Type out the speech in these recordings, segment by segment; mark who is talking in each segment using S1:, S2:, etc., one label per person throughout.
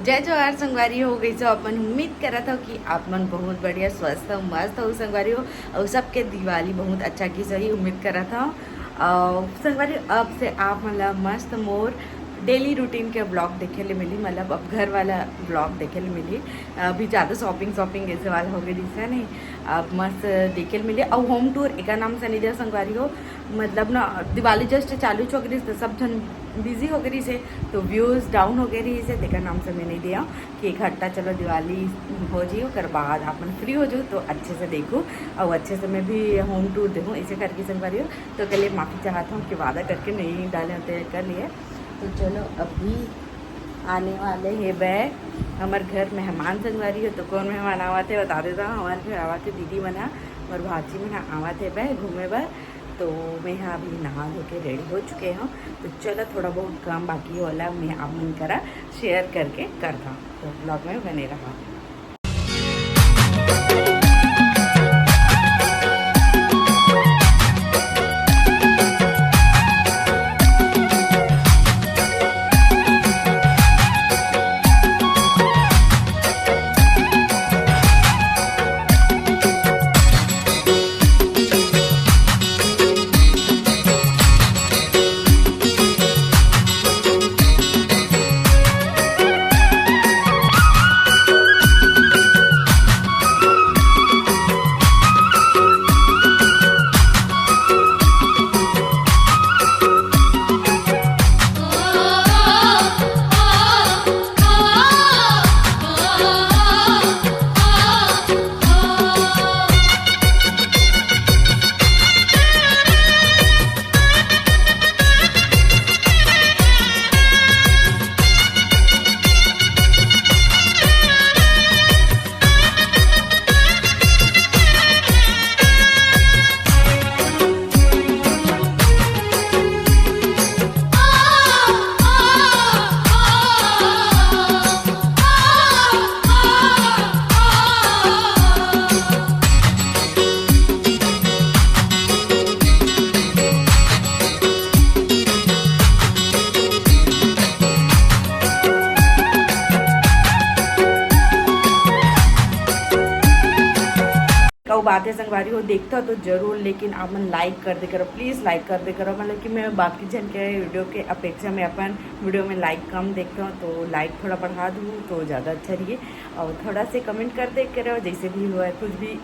S1: जय जवाहर संगवारी हो गई। जो अपन उम्मीद करा था कि आप मन बहुत बढ़िया स्वस्थ हो मस्त हो संगवारी हो और सबके दिवाली बहुत अच्छा की सही उम्मीद करा था। संगवारी अब से आप मतलब मस्त मोर डेली रूटीन के ब्लॉग देखे ले मिली, मतलब अब घर वाला ब्लॉग देखे ले मिली। अभी ज़्यादा शॉपिंग ऐसे वाला हो गई है नहीं, अब मस्त देखे मिली। और होम टूर एक नाम से नहीं दिया संगवारी हो, मतलब ना दिवाली जस्ट चालू हो गई तो सब जन बिजी हो गई से, तो व्यूज़ डाउन हो गई से देखा नाम से मैं नहीं दिया कि इकट्ठा चलो दिवाली हो जी कर बाद अपन फ्री हो जाऊँ तो अच्छे से देखूँ और अच्छे से मैं भी होम टूर देखूँ ऐसे करके संगवारी हो। तो के लिए माफ़ी चाहता हूँ कि वादा करके नहीं डाले होते कर लिए। तो चलो अभी आने वाले हैं बैग हमारे घर मेहमान संगवारी हो। तो कौन मेहमान आवा थे बता देता हूँ। हमारे घर आवा थे दीदी मना और भाजी मना आवा थे बैग घूमे बार। तो मैं यहाँ अभी नहा धो के रेडी हो चुके हूँ। तो चलो थोड़ा बहुत काम बाकी होला मैं आप मन करा शेयर करके करता हूँ, तो ब्लॉग में बने रहा। बात है संगवारी हो देखता तो जरूर, लेकिन आप मन लाइक कर दे करो प्लीज़, लाइक कर दे करो। मतलब कि मैं बाकी जन के वीडियो के अपेक्षा में अपन वीडियो में लाइक कम देखता हूँ, तो लाइक थोड़ा बढ़ा दूँ तो ज़्यादा अच्छा रही। और थोड़ा से कमेंट कर दे करो, जैसे भी हुआ है कुछ भी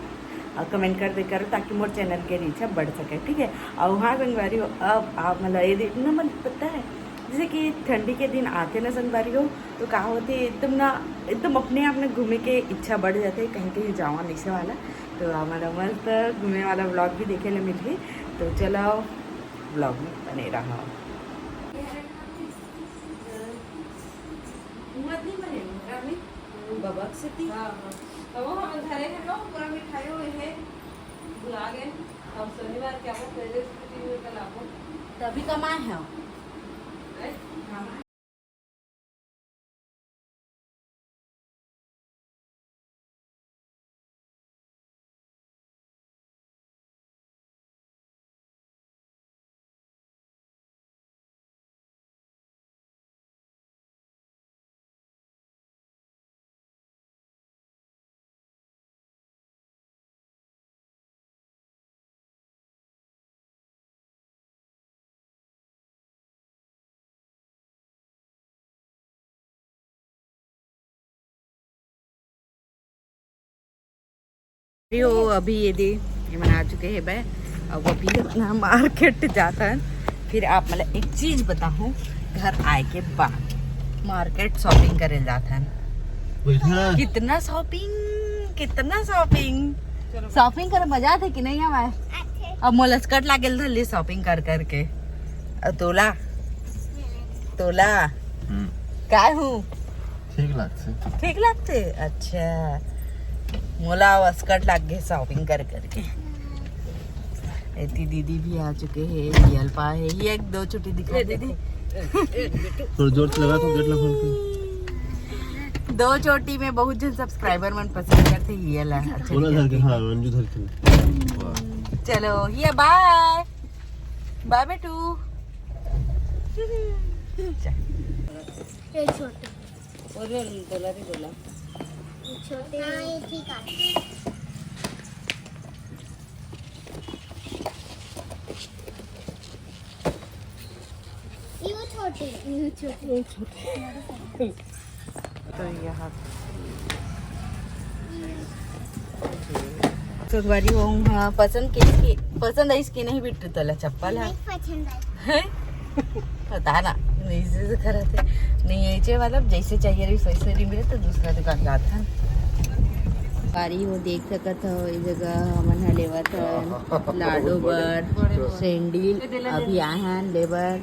S1: कमेंट कर दे करो ताकि मोर चैनल के रीच बढ़ सके, ठीक है। और हाँ संगवारी हो अब आप मतलब ये देखना मन पता है जैसे कि ठंडी के दिन आते ना संगवारी हो तो कहा होते एकदम अपने आप में घूमने के इच्छा बढ़ जाते कहीं कहीं जावा नीचे वाला। तो हमारा मस्त घूमने वाला ब्लॉग भी देखे ले मिल गई। तो चलो ब्लॉग में बने रहा। तभी कमाए हैं हो। अभी ये मना चुके हैं भाई। अब अभी अपना मार्केट जाता है। फिर आप मतलब एक चीज बताऊं, घर आए के बाद मार्केट शॉपिंग करे जाता है। कितना शॉपिंग कर मजा आते कि नहीं हमारे। अब मोला स्कर्ट लागेल धरली शॉपिंग कर करके। तोला काय हूँ ठीक लगते अच्छा। मोला स्कर्ट लाग गए शॉपिंग कर करके। इतनी दीदी भी आ चुके हैं, ये अल्पा है, ये एक दो छोटी दिखा दीदी।
S2: थोड़ा जोर से लगा तो गेट ला खोल के।
S1: दो चोटी में बहुत जन सब्सक्राइबर मन पसंद करते ये ला। अच्छा
S2: बोला धर के, हाँ मंजू धर के।
S1: चलो ये बाय बाय बेटू।
S3: छोटे ये ठीक है ये छोटे
S1: तो यहाँ संगवारी हो हाँ पसंद है इसकी नहीं बिट्टू तला चप्पल है
S3: पसंद है
S1: पता ना नहीं से खराब थे नहीं ऐसे मतलब जैसे चाहिए रही वैसे नहीं मिले तो दूसरा दुकान जाता है बारी वो देख सकत हो इस जगह हमन ह लेवत हन लाडो बर सैंडल अभी आए हैं लेबर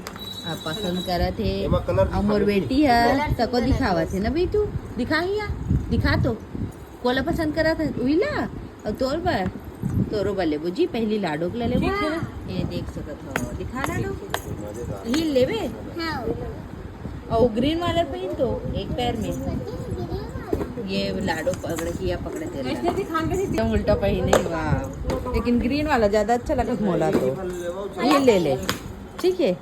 S1: पसंद करत है और मोर बेटी है सको दिखावत है ना बेटू दिखा तो कोला पसंद करत है उइला और तोर बर तोरो बल्ले बुजी पहली लाडो के ले ये देख सकत हो दिखा लाडो ही लेवे
S3: हाँ
S1: और ग्रीन वाला पहन तो एक पैर में ये लाडो पकड़े थे उल्टा पहने वाह लेकिन ग्रीन वाला ज्यादा अच्छा लगा मोला तो ये ले ठीक है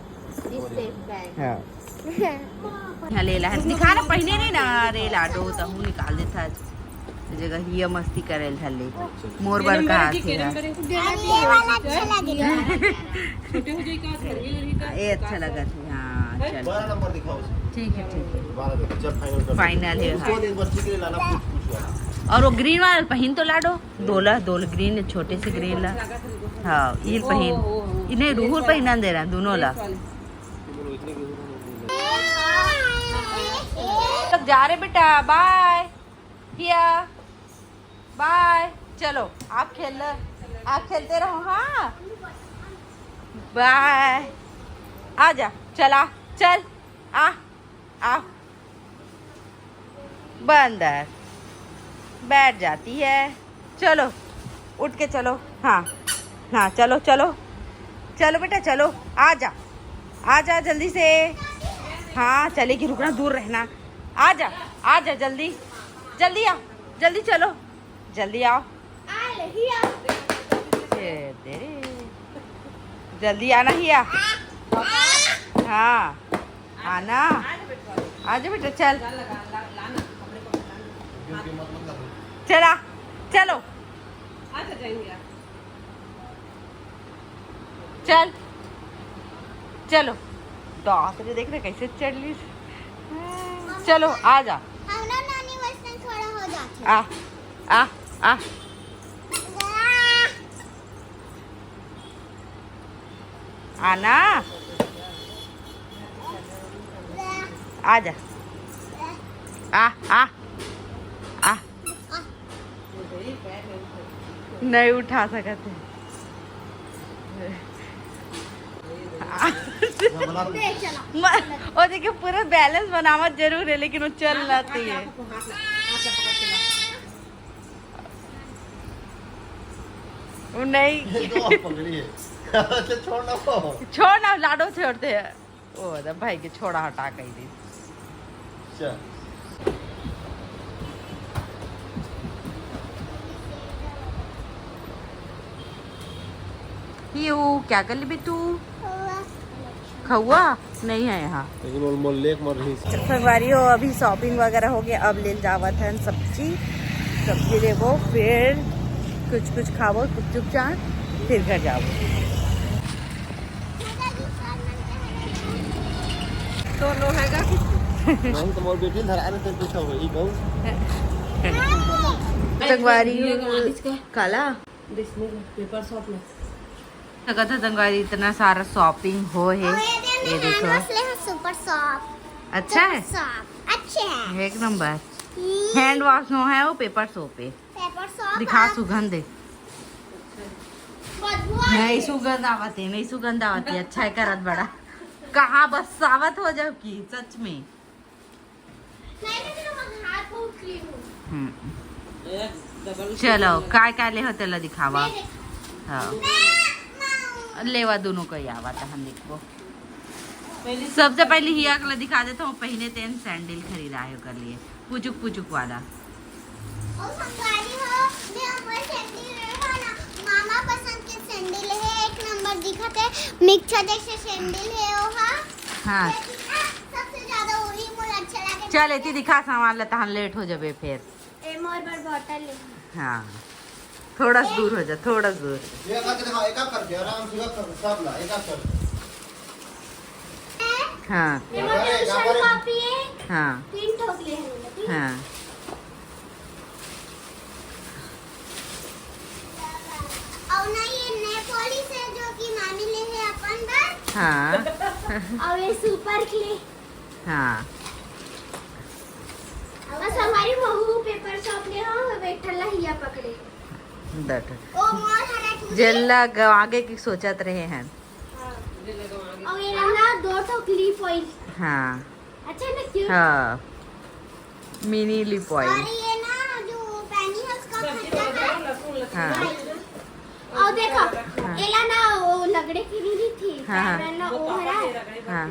S1: हाँ यहाँ ले ला दिखा ना पहने नहीं ना अरे लाडो तो हूँ निकाल देता जगह ही मस्ती करे थले मोर बर का
S3: ये वाला अच्छा लग रहा है
S1: ये अच्छा लगा था हाँ चल
S2: 12 नंबर दिखाओ
S1: ठीक है
S2: 12 देखो जब
S1: फाइनल है
S2: उसको एक बच्चे के लिए लाना पूछ वाला
S1: और वो ग्रीन वाला पहन तो लाडो दोल ग्रीन छोटे से ग्रीन ला हाँ ये पहन इन्हें रूहुल पहना दे रहा दोनों ला तब जा रहे बेटा बाय हिया बाय चलो आप खेलते रहो हाँ बाय आजा चल आ बंदर बैठ जाती है चलो उठ के चलो हाँ चलो बेटा चलो आजा जल्दी से हाँ चलेगी रुकना दूर रहना आजा जल्दी चलो जल्दी आओ तेरे जल्दी आना हिया हाँ आना आजा बेटा चलो चलो दासरे देख रहे कैसे चढ़ ली चलो आजा
S3: हम ना नानी वैसे थोड़ा हो जाते
S1: आ आना आजा आ नहीं उठा सकते और देखिए पूरा बैलेंस बनावत जरूर है लेकिन वो चल जाती है वो नहीं छोड़ना लाडो छोड़ते हैं ओ भाई के छोड़ा हटा कही दी यू क्या कर ली तू खहुआ नहीं है यहाँ फरवरी हो अभी शॉपिंग वगैरह हो गया अब ले जावत है सब्जी लेवो फिर कुछ खावो चुप चाट फिर घर जाओ तो लो हैगा
S2: नहीं तो मोर बेटी धरा रे तो पूछो ई कहू
S1: तंगवारी काला
S3: पेपर शॉप में
S1: कथा तंगवारी इतना सारा शॉपिंग हो है ये देखो
S3: सुपर सॉफ्ट
S1: अच्छा है
S3: अच्छे हैं
S1: एक नंबर हैंड वॉश नो है वो पेपर सोप है
S3: पेपर सॉफ्ट
S1: दिखा सुगंध है नहीं सुगंध आवती है अच्छा है करत बड़ा कहाँ बस सावत हो जाओ की सच में चलो काय ले होते ला दिखावा हाँ लेवा दोनों को ही आवा था हम देखो सबसे पहले ही अगला दिखा देता हूँ पहने तेन सैंडल खरीदा है कर लिए पुचुक वाला
S3: मामा पसंद के सैंडल है एक नंबर दिखाते मिक्सर जैसे सैंडल है वो हाँ
S1: हाँ
S3: सबसे ज्यादा वही मुझे अच्छा लगे
S1: चल इतनी दिखा सामान ला तहां लेट हो जाबे फिर।
S3: ए मोर बर बॉटल ले।
S1: हाँ थोड़ा सा दूर हो जा, थोड़ा सा दूर।
S2: ये करके दिखाओ, एक आप करके आराम से कर सब ला, एक आप कर।
S1: हाँ
S3: ए मोर ट्यूशन कॉपी है।
S1: हाँ
S3: 3 ठोक ले हैं ठीक है।
S1: हाँ
S3: और ना ये नए पॉलिश है जो कि मामी ले है अपन बर।
S1: हाँ
S3: और ये सुपर क्ले।
S1: हाँ
S3: बस हमारी महू पेपर शॉप ले हो बैठला हिया पकड़े।
S1: दट
S3: ओ मोर हरा
S1: जेल्ला आगे की सोचत रहे हैं।
S3: और ये ना 2 ठोक क्लिप ऑयल।
S1: हाँ
S3: अच्छा ना क्यूट।
S1: हाँ मिनी लिप
S3: और
S1: ऑयल।
S3: ये ना जो पैनी है उसका खर्चा है।
S1: हाँ
S3: और देखो एला ना वो लगड़े की नहीं थी
S1: हाँ, हाँ।
S3: कैमरा ना वो हरा
S1: हाँ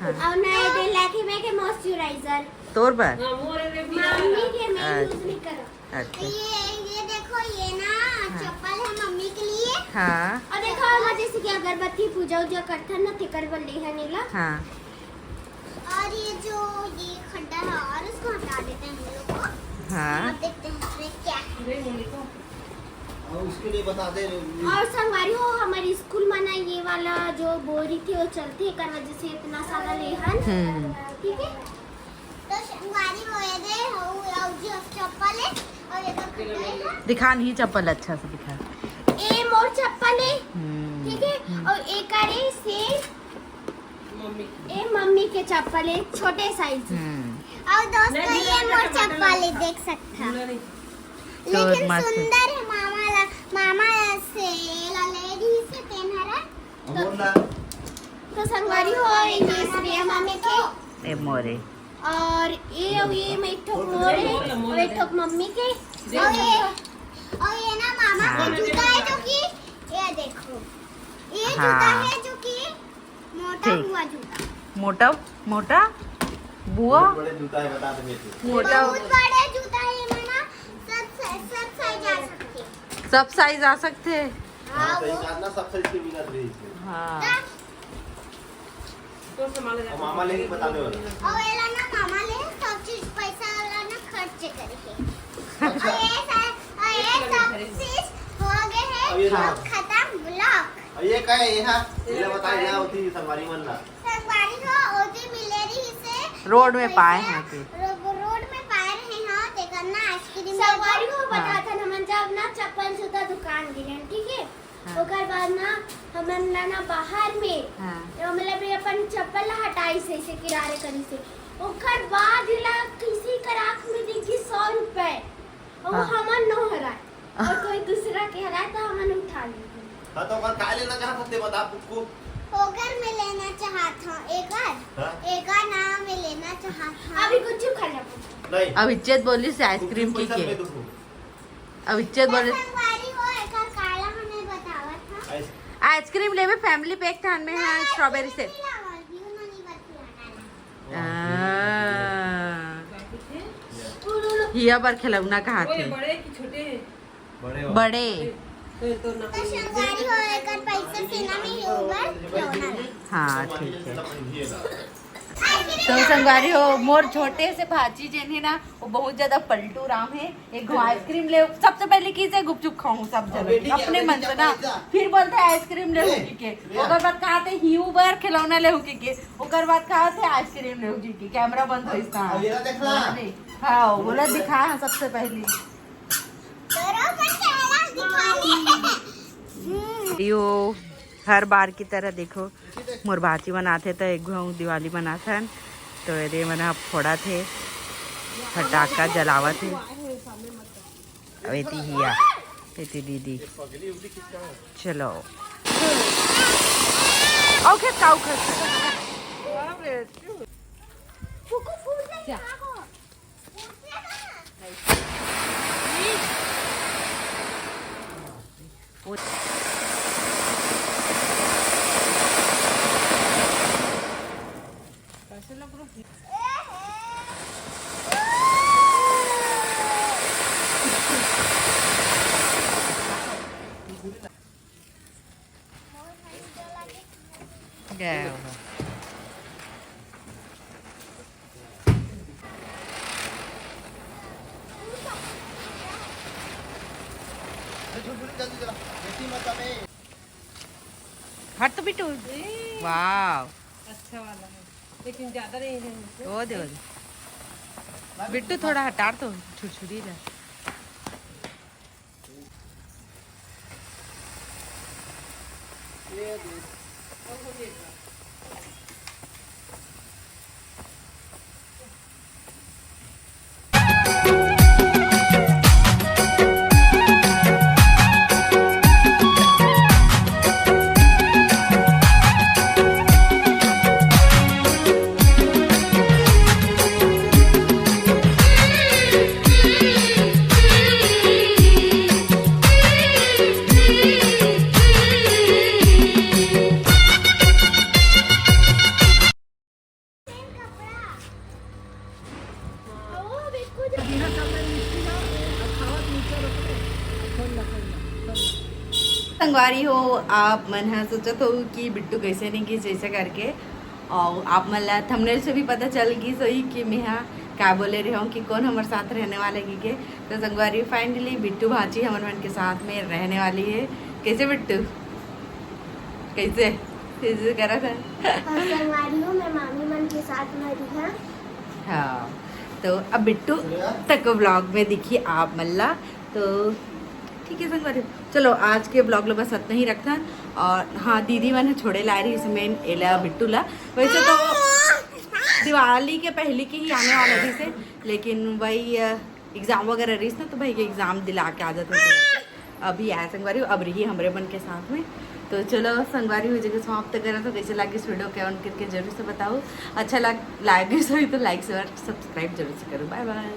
S1: हाँ
S3: और ना ये दे लाके में के मॉइस्चराइजर
S1: तोर पर
S3: मम्मी के मैं यूज नहीं करा।
S1: अच्छा
S3: ये देखो ये ना चप्पल है मम्मी के लिए।
S1: हाँ
S3: और देखो हम जैसे कि अगरबत्ती पूजा उजा करते हैं ना तिकर बल ले है नीला।
S1: हाँ
S3: और ये जो ये खड्डा है और उसको हटा देते हैं हम लोग को।
S1: हाँ
S3: अब देखते हैं इसमें क्या है।
S2: और उसके लिए बता दे।
S3: और संगवारी हो हमारी स्कूल में ना ये वाला जो बोरी थी वो चलती है कर वजह से इतना सारा लेहन ठीक है। तो संगवारी हो ये दे हो जो चप्पल है और ये तो खड्डा है।
S1: दिखा नहीं चप्पल अच्छा से दिखा।
S3: ए मोर चप्पल है ठीक है। और एक करे से ए मम्मी के चप्पल है छोटे साइज। और दोस्तों ये मोर चप्पल है देख सकता लेकिन
S1: मस्त।
S3: सुंदर है मामा से लेडी से पहना रहा। तो संगवारी हो ये श्रेया मामी के
S1: ए मोरे
S3: और ये में एक ठोक मोर है और एक ठोक मम्मी के। और ये ना मामा
S1: हाँ।
S3: का जूता है जो कि ये देखो ये जूता
S1: हाँ।
S3: है जो कि मोटा
S1: ठीक।
S3: हुआ जूता।
S1: मोटा मोटा बुआ
S2: बड़े जूता है बता दे मेरे
S1: मोटा
S3: बहुत बड़े जूता है ये ना सब साइज आ सकते हैं।
S1: सब साइज आ सकते हैं।
S3: हाँ
S2: सही
S3: वो
S2: बात ना, सब सही की मिनट रही है।
S1: हाँ
S2: और मामा लेके बता दे वाला।
S3: और एला ना मामा ले सब चीज पैसा वाला ना खर्च करके।
S2: अच्छा।
S3: और ये सब चीज हो गए
S2: अब ये
S3: हैं
S2: ला।
S3: अब खत्म ब्लॉक।
S2: अब ये क्या है यहाँ? ये बता यहाँ होती संगवारी मन ला।
S3: संगवारी हो ओदी मिलेरी से
S1: रोड में पाए हैं कि
S3: रोड में पाए रहे हैं देखा ना आइसक्रीम। संगवारी को
S1: हाँ।
S3: बताता हम जब ना चप्पल जूता दुकान गए ठीक है।
S1: हाँ।
S3: ओकर बाद ना हमन ना बाहर में
S1: हाँ
S3: मतलब ये अपन चप्पल हटाई से किराए करी से ओकर बाद ला किसी कर आँख में दिखी 100 रुपए और
S1: हाँ।
S3: हमन न हराए और कोई दूसरा के हराए तो हमन उठा ली।
S2: हाँ तो अगर काय लेना चाहते थे बता उसको।
S3: ओकर में लेना चाहता हूँ एक
S2: हाँ?
S3: नाम में लेना चाहता हूँ। अभी कुछ खा जा
S2: नहीं।
S1: अब इज्जत बोली से आइसक्रीम की के अब इज्जत बोली
S3: संगवारी हो एकर काला हमें बतावत था।
S1: आइसक्रीम लेवे फैमिली पैक था में है स्ट्रॉबेरी से। हिया पर खिलौना कहाँ थे?
S4: बड़े की छोटे
S2: बड़े
S1: बड़े
S3: तो संगवारी हो एकर पैसा सेना में ही ऊपर खिलौना ला।
S1: हाँ ठीक है। तो संगवारी हो मोर छोटे से भाजी जेन है ना वो बहुत ज्यादा पलटू राम है। एक गो आइसक्रीम ले सबसे पहले की से गुपचुप खाऊं सब जगह अपने मन से ना फिर बोलते है आइसक्रीम ले हुकी के ओकर बाद कहा थे हियू बर खिलौना ले हुकी के ओकर बाद कहा थे आइसक्रीम ले हुकी के कैमरा बंद हो इसका।
S2: अब ये देखला।
S1: हाँ बोला दिखा सबसे पहले यो हर बार की तरह देखो मोर भाची बनाते तो एक घाव दिवाली बनाते तो ये मना फोड़ा थे फटाका जलावा थे। अब इतनी हिया इतनी दीदी चलो ओके काउ हट तो बिट्टू वाह
S4: अच्छा वाला है लेकिन ज्यादा नहीं है
S1: वो दे बिट्टू थोड़ा हटार तो छुरछुरी जा संगवारी हो आप मन हा सोचत हो कि बिट्टू कैसे नहीं की जैसे करके और आप मन ला थंबनेल से भी पता चल गई सही कि मैं क्या बोले रहे हूँ कि कौन हमारे साथ रहने वाले की के तो संगवारी फाइनली बिट्टू भाची हमारे मन के साथ में रहने वाली है। कैसे बिट्टू कैसे कैसे करा था
S3: संगवारी हो मैं मामी मन के साथ में रही है।
S1: हाँ तो अब बिट्टू तक व्लॉग में दिखी आप मल्ला तो ठीक है संगवारी चलो आज के ब्लॉग लो बस इतना ही रखना और हाँ दीदी मैंने छोड़े ला रही इसमें एला बिट्टू ला वैसे तो दिवाली के पहले की ही आने वाला थी से लेकिन वही एग्ज़ाम वगैरह रही ना तो भाई के एग्ज़ाम दिला के आदत होती अभी आया संगवारी अब रही हमारे मन के साथ में तो चलो संगवारी हो जगह समाप्त करा तो कैसे लगे इस वीडियो के ऑन करके जरूर से बताओ अच्छा लगे तो लाइक शेयर सब्सक्राइब जरूर से करो बाय बाय।